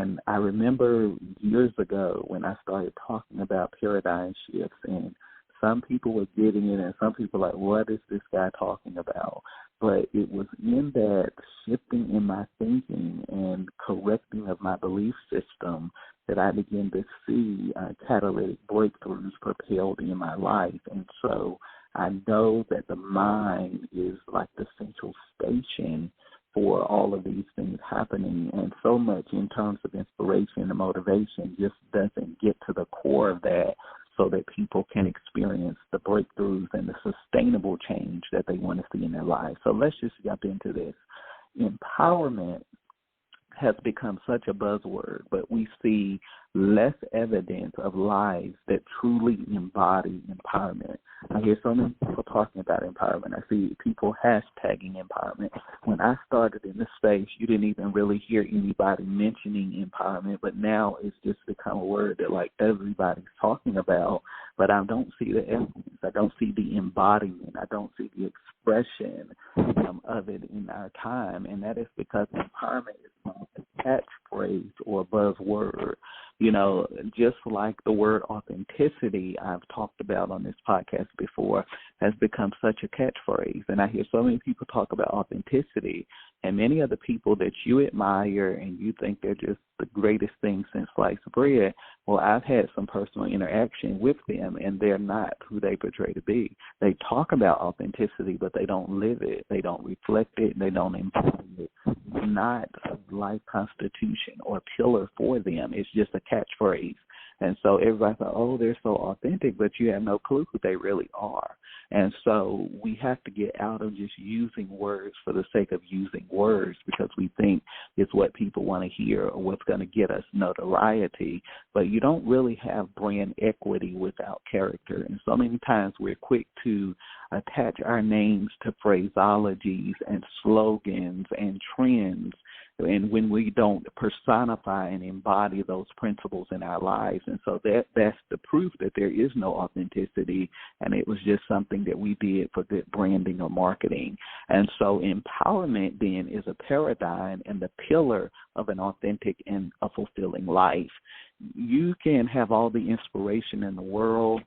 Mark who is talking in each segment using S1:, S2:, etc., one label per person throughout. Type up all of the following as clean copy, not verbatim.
S1: And I remember years ago when I started talking about paradigm shifts, and some people were getting it and some people were like, what is this guy talking about? But it was in that shifting in my thinking and correcting of my belief system that I began to see catalytic breakthroughs propelled in my life. And so I know that the mind is like the central station for all of these things happening, and so much in terms of inspiration and motivation just doesn't get to the core of that so that people can experience the breakthroughs and the sustainable change that they want to see in their lives. So let's just jump into this. Empowerment has become such a buzzword, but we see less evidence of lives that truly embody empowerment. I hear so many people talking about empowerment. I see people hashtagging empowerment. When I started in this space, you didn't even really hear anybody mentioning empowerment, but now it's just become a word that like everybody's talking about, but I don't see the evidence. I don't see the embodiment. I don't see the expression of it in our time, and that is because empowerment is not a catchphrase or a buzzword. You know, just like the word authenticity I've talked about on this podcast before has become such a catchphrase. And I hear so many people talk about authenticity, and many of the people that you admire and you think they're just the greatest thing since sliced bread, well, I've had some personal interaction with them, and they're not who they portray to be. They talk about authenticity, but they don't live it. They don't reflect it. They don't embody it. It's not a life constitution or pillar for them. It's just a catchphrase. And so everybody's like, oh, they're so authentic, but you have no clue who they really are. And so we have to get out of just using words for the sake of using words because we think it's what people want to hear or what's going to get us notoriety. But you don't really have brand equity without character. And so many times we're quick to attach our names to phraseologies and slogans and trends, and when we don't personify and embody those principles in our lives. And so that's the proof that there is no authenticity, and it was just something that we did for good branding or marketing. And so empowerment then is a paradigm and the pillar of an authentic and a fulfilling life. You can have all the inspiration in the world,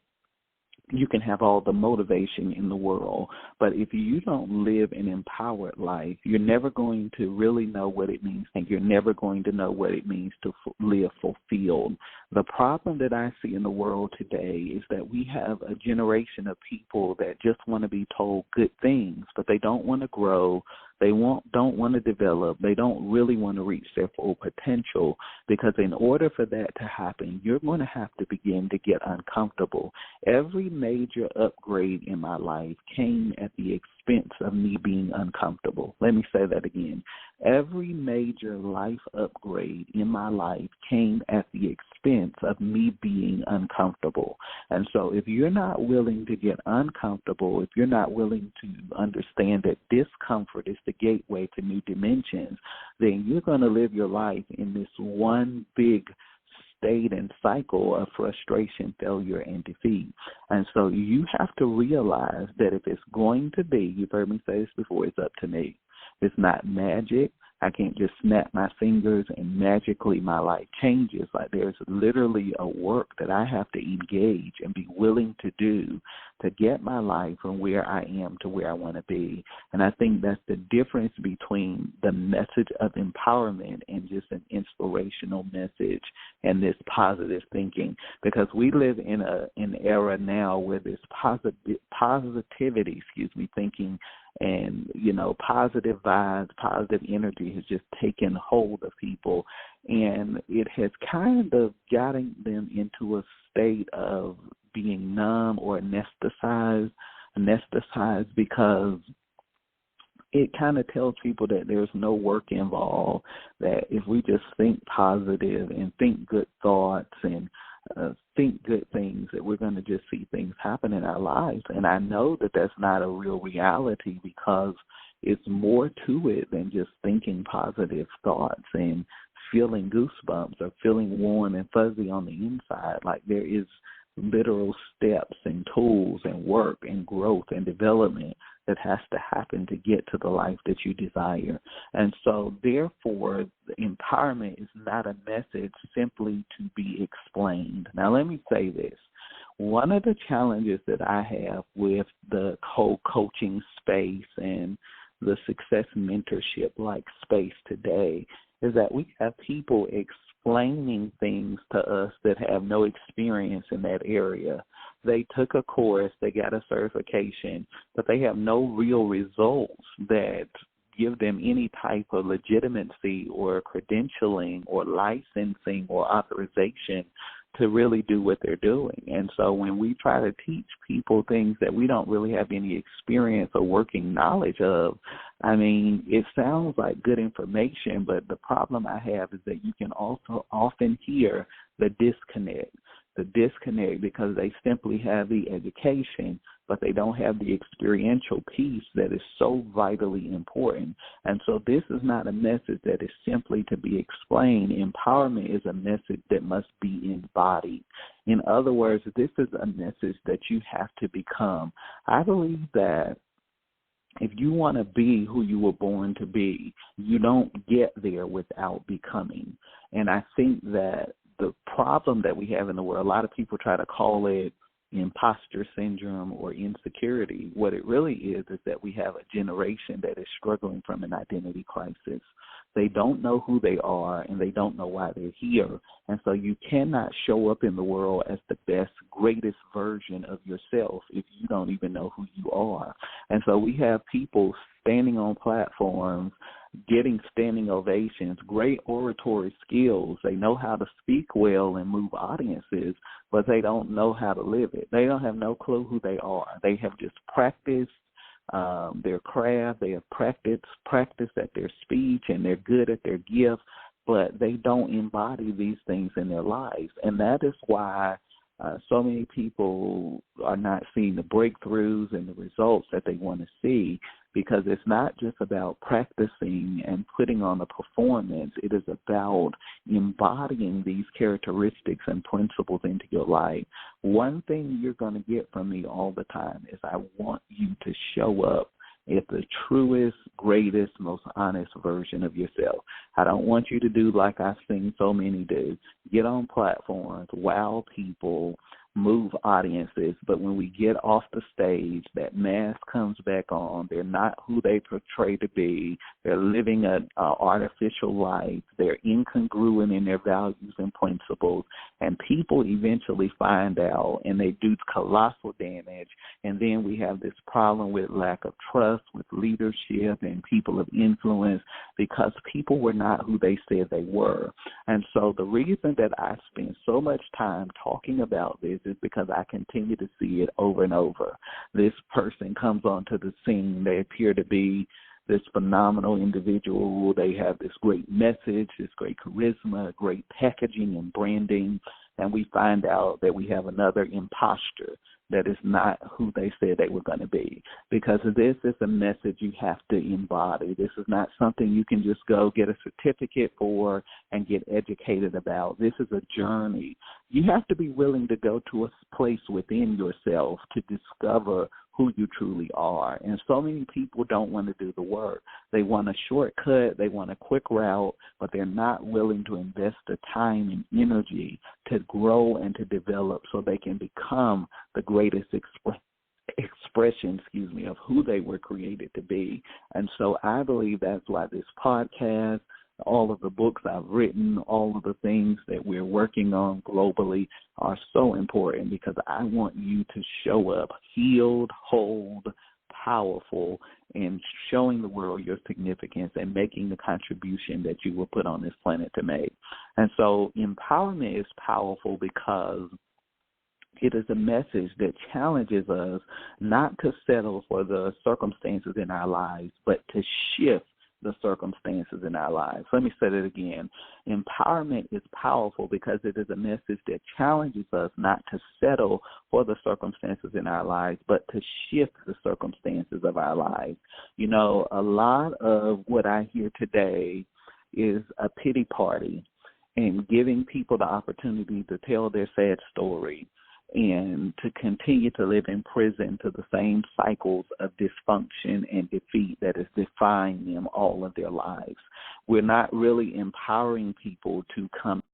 S1: you can have all the motivation in the world, but if you don't live an empowered life, you're never going to really know what it means, and you're never going to know what it means to live fulfilled. The problem that I see in the world today is that we have a generation of people that just want to be told good things, but they don't want to grow. They don't want to develop. They don't really want to reach their full potential, because in order for that to happen, you're going to have to begin to get uncomfortable. Every major upgrade in my life came at the expense of me being uncomfortable. Let me say that again. Every major life upgrade in my life came at the expense of me being uncomfortable. And so if you're not willing to get uncomfortable, if you're not willing to understand that discomfort is the gateway to new dimensions, then you're going to live your life in this one big state and cycle of frustration, failure, and defeat. And so you have to realize that if it's going to be, you've heard me say this before, it's up to me. It's not magic. I can't just snap my fingers and magically my life changes. Like, there's literally a work that I have to engage and be willing to do to get my life from where I am to where I want to be. And I think that's the difference between the message of empowerment and just an inspirational message and this positive thinking, because we live in an era now where this positivity thinking and, positive vibes, positive energy has just taken hold of people, and it has kind of gotten them into a state of being numb or anesthetized because it kind of tells people that there's no work involved, that if we just think positive and think good thoughts and think good things, that we're going to just see things happen in our lives. And I know that that's not a real reality, because it's more to it than just thinking positive thoughts and feeling goosebumps or feeling warm and fuzzy on the inside. Like, there is literal steps and tools and work and growth and development that has to happen to get to the life that you desire. And so, therefore, empowerment is not a message simply to be explained. Now, let me say this. One of the challenges that I have with the whole coaching space and the success mentorship like space today is that we have people explaining things to us that have no experience in that area. They took a course, they got a certification, but they have no real results that give them any type of legitimacy or credentialing or licensing or authorization to really do what they're doing. And so when we try to teach people things that we don't really have any experience or working knowledge of, I mean, it sounds like good information, but the problem I have is that you can also often hear the disconnect because they simply have the education, but they don't have the experiential piece that is so vitally important. And so this is not a message that is simply to be explained. Empowerment is a message that must be embodied. In other words, this is a message that you have to become. I believe that if you want to be who you were born to be, you don't get there without becoming. And I think that the problem that we have in the world, a lot of people try to call it imposter syndrome or insecurity. What it really is that we have a generation that is struggling from an identity crisis. They don't know who they are, and they don't know why they're here. And so you cannot show up in the world as the best, greatest version of yourself if you don't even know who you are. And so we have people standing on platforms, getting standing ovations, great oratory skills. They know how to speak well and move audiences, but they don't know how to live it. They don't have no clue who they are. They have just practiced their craft. They have practiced at their speech, and they're good at their gift, but they don't embody these things in their lives. And that is why so many people are not seeing the breakthroughs and the results that they want to see, because it's not just about practicing and putting on a performance. It is about embodying these characteristics and principles into your life. One thing you're going to get from me all the time is I want you to show up as the truest, greatest, most honest version of yourself. I don't want you to do like I've seen so many do. Get on platforms, wow people, move audiences, but when we get off the stage, that mask comes back on. They're not who they portray to be. They're living an artificial life. They're incongruent in their values and principles, and people eventually find out, and they do colossal damage. And then we have this problem with lack of trust with leadership and people of influence, because people were not who they said they were. And so the reason that I spend so much time talking about this is because I continue to see it over and over. This person comes onto the scene. They appear to be this phenomenal individual. They have this great message, this great charisma, great packaging and branding, and we find out that we have another imposter that is not who they said they were going to be. Because this is a message you have to embody. This is not something you can just go get a certificate for and get educated about. This is a journey. You have to be willing to go to a place within yourself to discover who you truly are. And so many people don't want to do the work. They want a shortcut, they want a quick route, but they're not willing to invest the time and energy to grow and to develop so they can become the greatest expression, of who they were created to be. And so I believe that's why this podcast, all of the books I've written, all of the things that we're working on globally are so important, because I want you to show up healed, whole, powerful, and showing the world your significance and making the contribution that you were put on this planet to make. And so empowerment is powerful because it is a message that challenges us not to settle for the circumstances in our lives, but to shift the circumstances in our lives. Let me say that again. Empowerment is powerful because it is a message that challenges us not to settle for the circumstances in our lives, but to shift the circumstances of our lives. You know, a lot of what I hear today is a pity party and giving people the opportunity to tell their sad story. and to continue to live in prison to the same cycles of dysfunction and defeat that has defined them all of their lives. We're not really empowering people to come